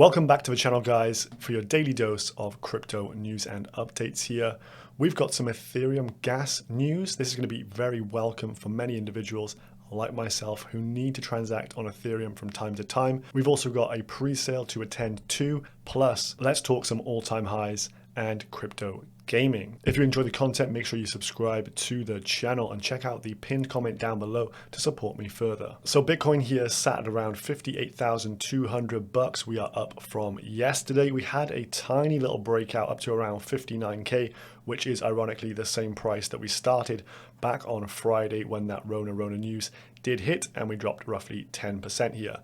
Welcome back to the channel, guys, for your daily dose of crypto news and updates here. We've got some Ethereum gas news. This is going to be very welcome for many individuals like myself who need to transact on Ethereum from time to time. We've also got a pre-sale to attend to, plus let's talk some all-time highs and crypto gaming. If you enjoy the content, make sure you subscribe to the channel and check out the pinned comment down below to support me further. So Bitcoin here sat at around 58,200 bucks. We are up from yesterday. We had a tiny little breakout up to around 59k, which is ironically the same price that we started back on Friday when that Rona news did hit, and we dropped roughly 10% here.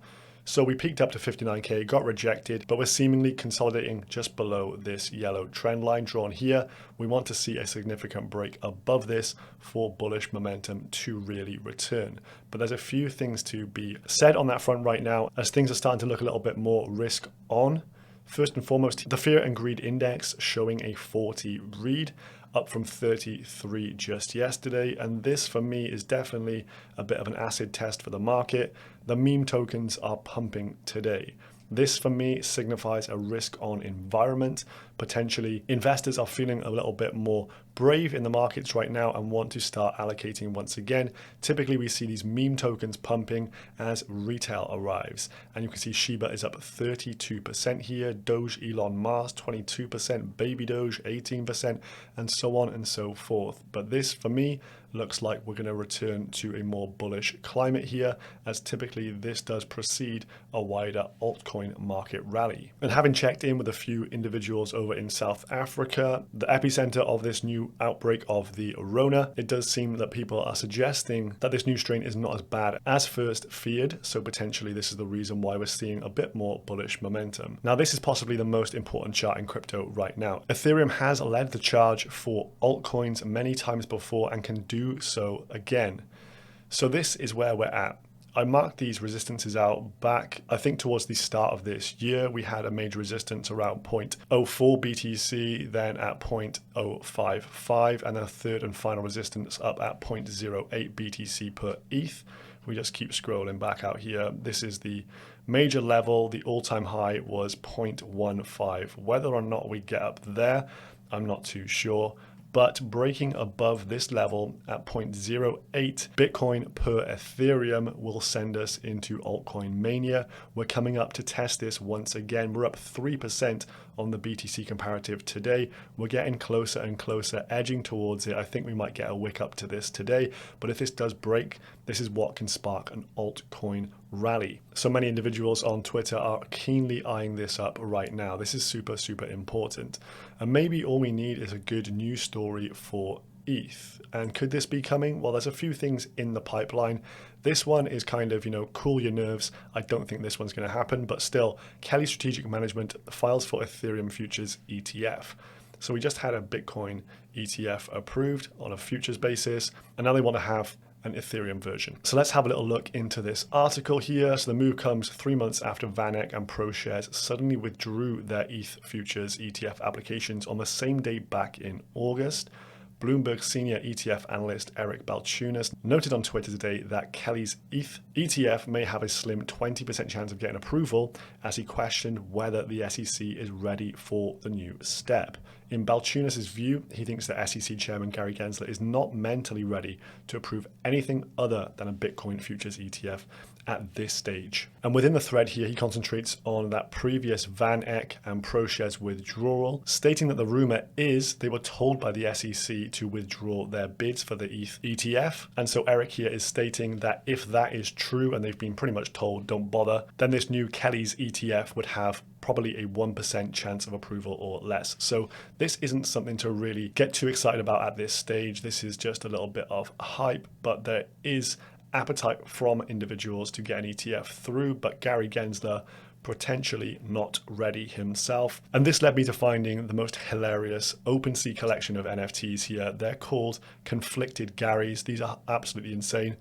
So we peaked up to 59k, got rejected, but we're seemingly consolidating just below this yellow trend line drawn here. We want to see a significant break above this for bullish momentum to really return. But there's a few things to be said on that front right now, as things are starting to look a little bit more risk on. First and foremost, the fear and greed index showing a 40 read, up from 33 just yesterday. And this for me is definitely a bit of an acid test for the market. The meme tokens are pumping today. This for me signifies a risk on environment. Potentially investors are feeling a little bit more brave in the markets right now and want to start allocating once again. Typically we see these meme tokens pumping as retail arrives, and you can see Shiba is up 32% here, Doge Elon Musk 22%, Baby Doge 18%, and so on and so forth. But this for me looks like we're going to return to a more bullish climate here, as typically this does precede a wider altcoin market rally. And having checked in with a few individuals over in South Africa, the epicenter of this new outbreak of the Rona, it does seem that people are suggesting that this new strain is not as bad as first feared. So potentially this is the reason why we're seeing a bit more bullish momentum. Now this is possibly the most important chart in crypto right now. Ethereum has led the charge for altcoins many times before and can do so again. So this is where we're at. I marked these resistances out back, I think towards the start of this year. We had a major resistance around 0.04 BTC, then at 0.055, and then a third and final resistance up at 0.08 BTC per ETH. We just keep scrolling back out here. This is the major level. The all-time high was 0.15. Whether or not we get up there, I'm not too sure. But breaking above this level at 0.08 Bitcoin per Ethereum will send us into altcoin mania. We're coming up to test this once again. We're up 3% on the BTC comparative today. We're getting closer and closer, edging towards it. I think we might get a wick up to this today, but if this does break, this is what can spark an altcoin rally. So many individuals on Twitter are keenly eyeing this up right now. This is super, super important. And maybe all we need is a good news story for ETH. And could this be coming? Well, there's a few things in the pipeline. This one is kind of, cool your nerves. I don't think this one's going to happen, but still, Kelly Strategic Management files for Ethereum Futures ETF. So we just had a Bitcoin ETF approved on a futures basis, and now they want to have an Ethereum version. So let's have a little look into this article here. So the move comes 3 months after VanEck and ProShares suddenly withdrew their ETH futures ETF applications on the same day back in August. Bloomberg senior ETF analyst Eric Balchunas noted on Twitter today that Kelly's ETH ETF may have a slim 20% chance of getting approval, as he questioned whether the SEC is ready for the new step. In Balchunas' view, he thinks that SEC Chairman Gary Gensler is not mentally ready to approve anything other than a Bitcoin futures ETF at this stage. And within the thread here, he concentrates on that previous VanEck and ProShares withdrawal, stating that the rumor is they were told by the SEC to withdraw their bids for the ETH ETF. And so Eric here is stating that if that is true, and they've been pretty much told don't bother, then this new Kelly's ETF would have probably a 1% chance of approval or less. So this isn't something to really get too excited about at this stage. This is just a little bit of hype, but there is appetite from individuals to get an ETF through, but Gary Gensler potentially not ready himself. And this led me to finding the most hilarious OpenSea collection of NFTs here. They're called Conflicted Garys. These are absolutely insane.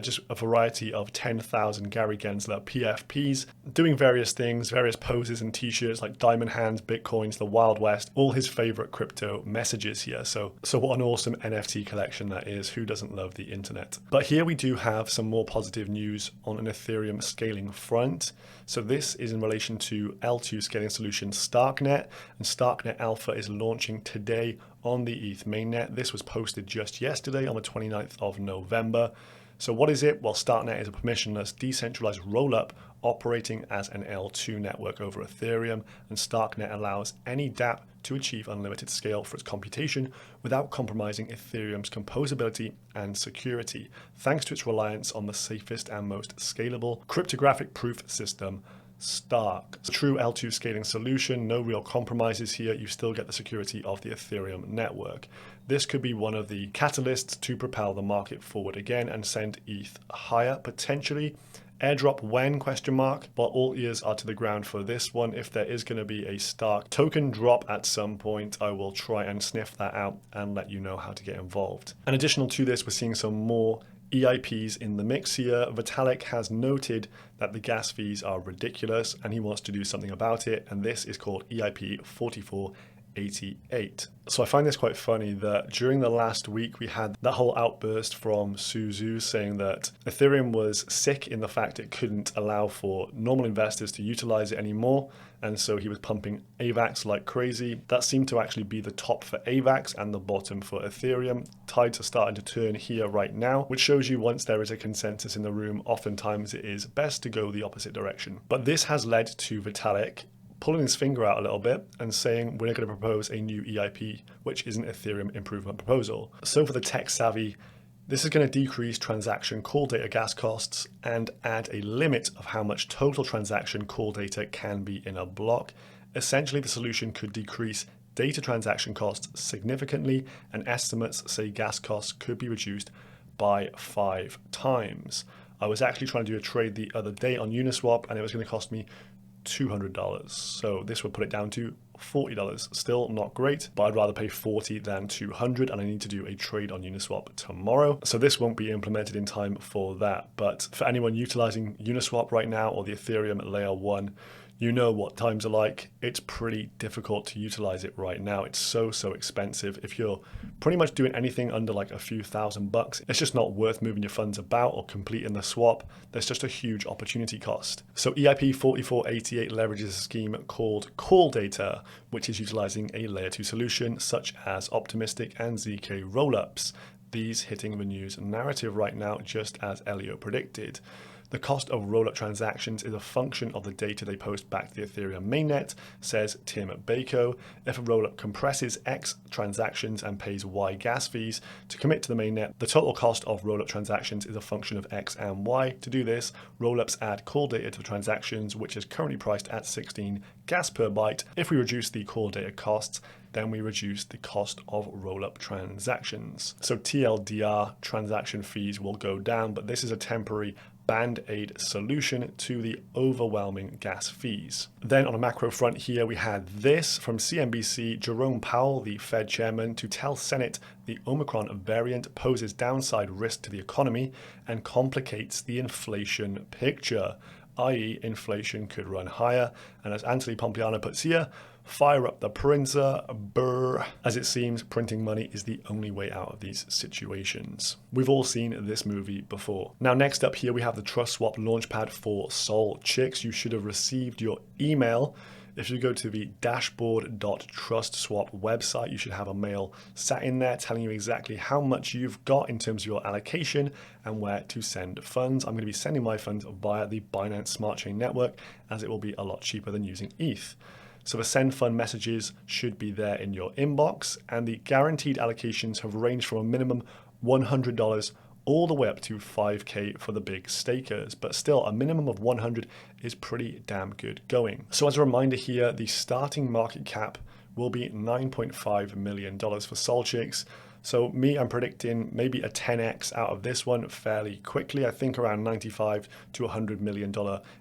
just a variety of 10,000 Gary Gensler PFPs, doing various things, various poses and t-shirts like diamond hands, bitcoins, the Wild West, all his favorite crypto messages here. So what an awesome NFT collection that is. Who doesn't love the internet? But here we do have some more positive news on an Ethereum scaling front. So this is in relation to L2 scaling solution Starknet, and Starknet Alpha is launching today on the ETH mainnet. This was posted just yesterday on the 29th of November. So what is it? Well, Starknet is a permissionless, decentralized rollup operating as an L2 network over Ethereum, and Starknet allows any dApp to achieve unlimited scale for its computation without compromising Ethereum's composability and security, thanks to its reliance on the safest and most scalable cryptographic proof system, Stark. It's a true L2 scaling solution, no real compromises here. You still get the security of the Ethereum network. This could be one of the catalysts to propel the market forward again and send ETH higher, potentially. Airdrop when, question mark, but all ears are to the ground for this one. If there is going to be a Stark token drop at some point, I will try and sniff that out and let you know how to get involved. And additional to this, we're seeing some more EIPs in the mix here. Vitalik has noted that the gas fees are ridiculous and he wants to do something about it, and this is called EIP 4488. So I find this quite funny that during the last week we had that whole outburst from Suzu saying that Ethereum was sick in the fact it couldn't allow for normal investors to utilize it anymore, and so he was pumping AVAX like crazy. That seemed to actually be the top for AVAX and the bottom for Ethereum. Tides are starting to turn here right now, which shows you once there is a consensus in the room, oftentimes it is best to go the opposite direction. But this has led to Vitalik pulling his finger out a little bit and saying we're going to propose a new EIP, which is an Ethereum improvement proposal. So for the tech savvy, this is going to decrease transaction call data gas costs and add a limit of how much total transaction call data can be in a block. Essentially, the solution could decrease data transaction costs significantly, and estimates say gas costs could be reduced by 5 times. I was actually trying to do a trade the other day on Uniswap and it was going to cost me $200. So this would put it down to $40. Still not great, but I'd rather pay $40 than $200, and I need to do a trade on Uniswap tomorrow. So this won't be implemented in time for that. But for anyone utilizing Uniswap right now or the Ethereum layer 1, you know what times are like. It's pretty difficult to utilize it right now. It's so expensive. If you're pretty much doing anything under like a few $1,000, it's just not worth moving your funds about or completing the swap. There's just a huge opportunity cost. So EIP 4488 leverages a scheme called Call Data, which is utilizing a layer 2 solution such as Optimistic and ZK rollups. These hitting the news narrative right now, just as Elio predicted. The cost of rollup transactions is a function of the data they post back to the Ethereum mainnet, says Tim Bako. If a rollup compresses X transactions and pays Y gas fees to commit to the mainnet, the total cost of rollup transactions is a function of X and Y. To do this, rollups add call data to the transactions, which is currently priced at 16 gas per byte. If we reduce the call data costs, then we reduce the cost of rollup transactions. So TLDR transaction fees will go down, but this is a temporary band-aid solution to the overwhelming gas fees. Then on a macro front here, we had this from CNBC, Jerome Powell, the Fed chairman, to tell Senate the Omicron variant poses downside risk to the economy and complicates the inflation picture, i.e. inflation could run higher. And as Anthony Pompliano puts here, fire up the printer, brr. As it seems, printing money is the only way out of these situations. We've all seen this movie before. Now, next up here, we have the Trust Swap Launchpad for Sol Chicks. You should have received your email. If you go to the dashboard.trustswap website, you should have a mail sat in there telling you exactly how much you've got in terms of your allocation and where to send funds. I'm going to be sending my funds via the Binance Smart Chain network, as it will be a lot cheaper than using ETH. So the send fund messages should be there in your inbox, and the guaranteed allocations have ranged from a minimum $100 all the way up to $5K for the big stakers, but still a minimum of 100 is pretty damn good going. So as a reminder here, the starting market cap will be $9.5 million for Sol Chicks. So I'm predicting maybe a 10x out of this one fairly quickly. I think around $95 to $100 million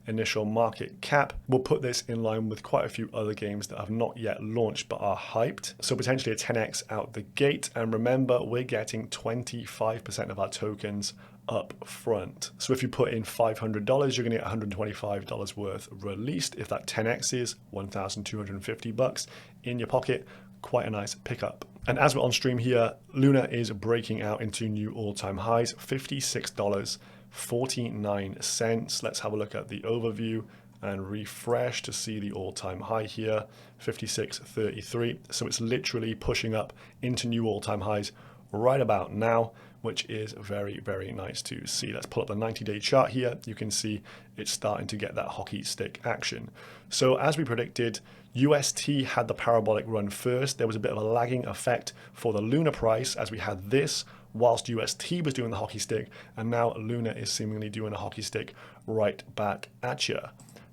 initial market cap. We'll put this in line with quite a few other games that have not yet launched but are hyped. So potentially a 10x out the gate. And remember, we're getting 25% of our tokens up front. So if you put in $500, you're going to get $125 worth released. If that 10x is $1,250 in your pocket, quite a nice pickup. And as we're on stream here, Luna is breaking out into new all-time highs, $56.49. Let's have a look at the overview and refresh to see the all-time high here, 56.33. So it's literally pushing up into new all-time highs right about now, which is very, very nice to see. Let's pull up the 90-day chart here. You can see it's starting to get that hockey stick action. So as we predicted, UST had the parabolic run first. There was a bit of a lagging effect for the Luna price as we had this whilst UST was doing the hockey stick, and now Luna is seemingly doing a hockey stick right back at you.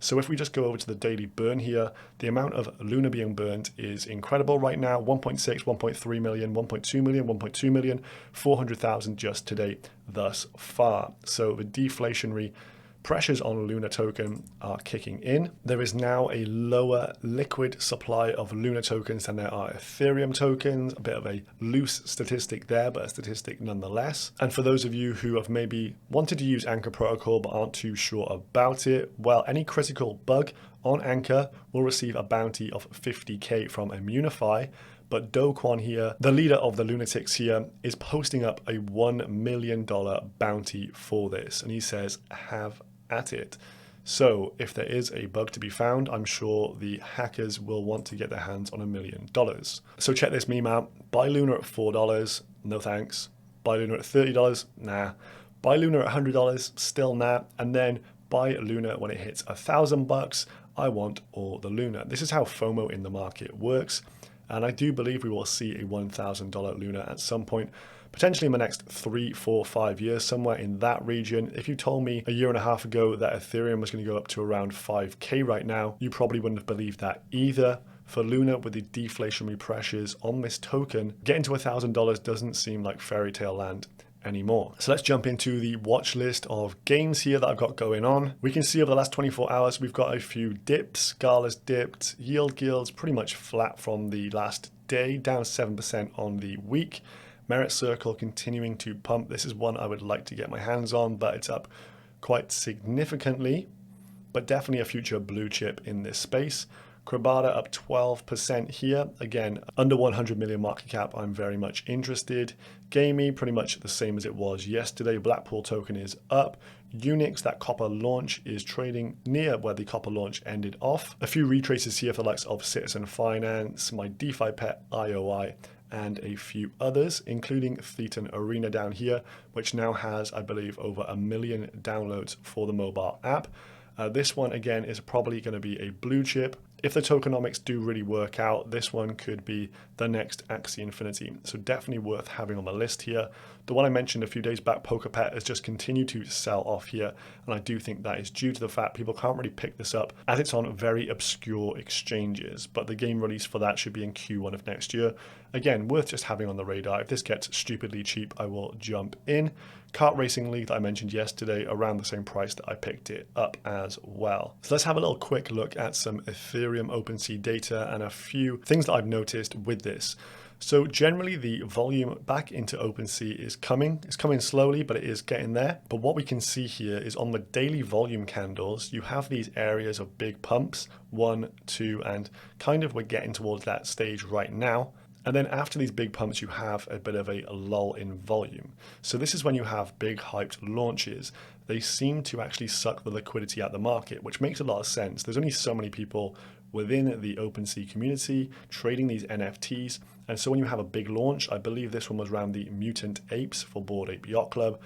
So if we just go over to the daily burn here, the amount of Luna being burned is incredible right now. 1.6, 1.3 million, 1.2 million, 1.2 million, 400,000 just today thus far. So the deflationary pressures on Luna token are kicking in. There is now a lower liquid supply of Luna tokens than there are Ethereum tokens. A bit of a loose statistic there, but a statistic nonetheless. And for those of you who have maybe wanted to use Anchor Protocol but aren't too sure about it, well, any critical bug on Anchor will receive a bounty of 50k from Immunify. But Do Kwon here, the leader of the lunatics here, is posting up a $1 million bounty for this. And he says, have at it. So if there is a bug to be found, I'm sure the hackers will want to get their hands on $1 million. So check this meme out. Buy Luna at $4, no thanks. Buy Luna at $30, nah. Buy Luna at $100, still nah. And then buy Luna when it hits $1,000. I want all the Luna. This is how FOMO in the market works. And I do believe we will see a $1,000 Luna at some point, potentially in the next 3, 4, 5 years, somewhere in that region. If you told me a year and a half ago that Ethereum was going to go up to around 5k right now, you probably wouldn't have believed that either. For Luna, with the deflationary pressures on this token, getting to $1,000 doesn't seem like fairy tale land anymore. So let's jump into the watch list of games here that I've got going on. We can see over the last 24 hours, we've got a few dips. Scala's dipped, Yield Guild's pretty much flat from the last day, down 7% on the week. Merit Circle continuing to pump. This is one I would like to get my hands on, but it's up quite significantly, but definitely a future blue chip in this space. Krabata up 12% here. Again, under 100 million market cap, I'm very much interested. Gamey, pretty much the same as it was yesterday. Blackpool token is up. Unix, that copper launch, is trading near where the copper launch ended off. A few retraces here for the likes of Citizen Finance, my DeFi pet IOI, and a few others, including Thetan Arena down here, which now has, I believe, over 1 million downloads for the mobile app. This one, again, is probably going to be a blue chip. If the tokenomics do really work out, this one could be the next Axie Infinity. So definitely worth having on the list here. The one I mentioned a few days back, PokerPet, has just continued to sell off here. And I do think that is due to the fact people can't really pick this up as it's on very obscure exchanges. But the game release for that should be in Q1 of next year. Again, worth just having on the radar. If this gets stupidly cheap, I will jump in. Kart Racing League that I mentioned yesterday, around the same price that I picked it up as well. So let's have a little quick look at some Ethereum OpenSea data and a few things that I've noticed with this. So generally the volume back into OpenSea is coming. It's coming slowly, but it is getting there. But what we can see here is on the daily volume candles, you have these areas of big pumps, 1, 2, and kind of we're getting towards that stage right now. And then after these big pumps, you have a bit of a lull in volume. So this is when you have big hyped launches. They seem to actually suck the liquidity out of the market, which makes a lot of sense. There's only so many people within the OpenSea community trading these NFTs. And so when you have a big launch, I believe this one was around the Mutant Apes for Bored Ape Yacht Club,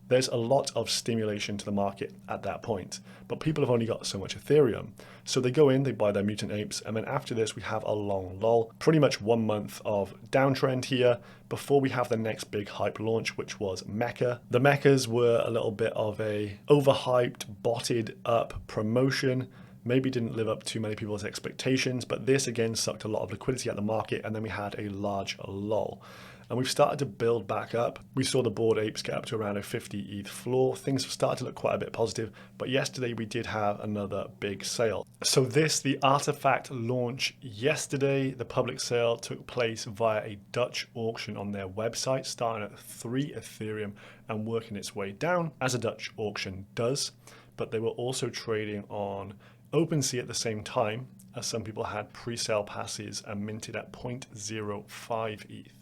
there's a lot of stimulation to the market at that point. But people have only got so much Ethereum. So they go in, they buy their Mutant Apes, and then after this we have a long lull, pretty much 1 month of downtrend here before we have the next big hype launch, which was Mecha. The Mechas were a little bit of a overhyped, botted up promotion. Maybe didn't live up to many people's expectations, but this again sucked a lot of liquidity out of the market, and then we had a large lull. and we've started to build back up. We saw the Bored Apes get up to around a 50 ETH floor. Things have started to look quite a bit positive, but yesterday we did have another big sale. So the artifact launch yesterday, the public sale took place via a Dutch auction on their website, starting at 3 Ethereum and working its way down, as a Dutch auction does. But they were also trading on OpenSea at the same time, as some people had pre-sale passes and minted at 0.05 ETH.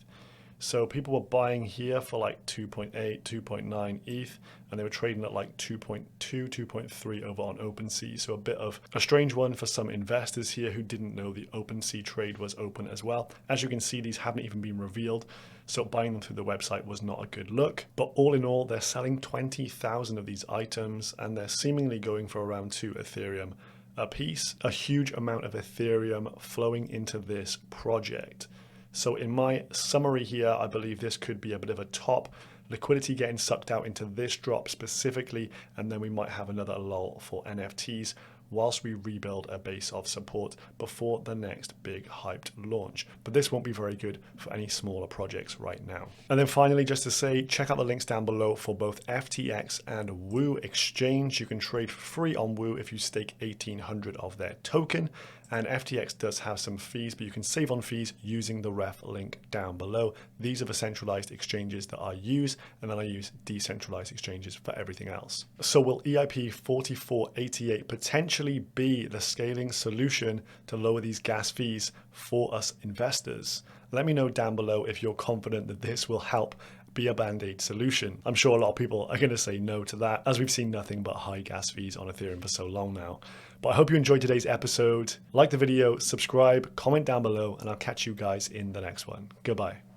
So people were buying here for like 2.8, 2.9 ETH, and they were trading at like 2.2, 2.3 over on OpenSea. So a bit of a strange one for some investors here who didn't know the OpenSea trade was open as well. As you can see, these haven't even been revealed, so buying them through the website was not a good look. But all in all, they're selling 20,000 of these items, and they're seemingly going for around 2 Ethereum a piece. A huge amount of Ethereum flowing into this project. So in my summary here, I believe this could be a bit of a top. Liquidity getting sucked out into this drop specifically, and then we might have another lull for NFTs whilst we rebuild a base of support before the next big hyped launch. But this won't be very good for any smaller projects right now. And then finally, just to say, check out the links down below for both FTX and Woo Exchange. You can trade for free on Woo if you stake 1,800 of their token. And FTX does have some fees, but you can save on fees using the ref link down below. These are the centralized exchanges that I use, and then I use decentralized exchanges for everything else. So will EIP 4488 potentially be the scaling solution to lower these gas fees for us investors? Let me know down below if you're confident that this will help be a band-aid solution. I'm sure a lot of people are going to say no to that, as we've seen nothing but high gas fees on Ethereum for so long now. But I hope you enjoyed today's episode. Like the video, subscribe, comment down below, and I'll catch you guys in the next one. Goodbye.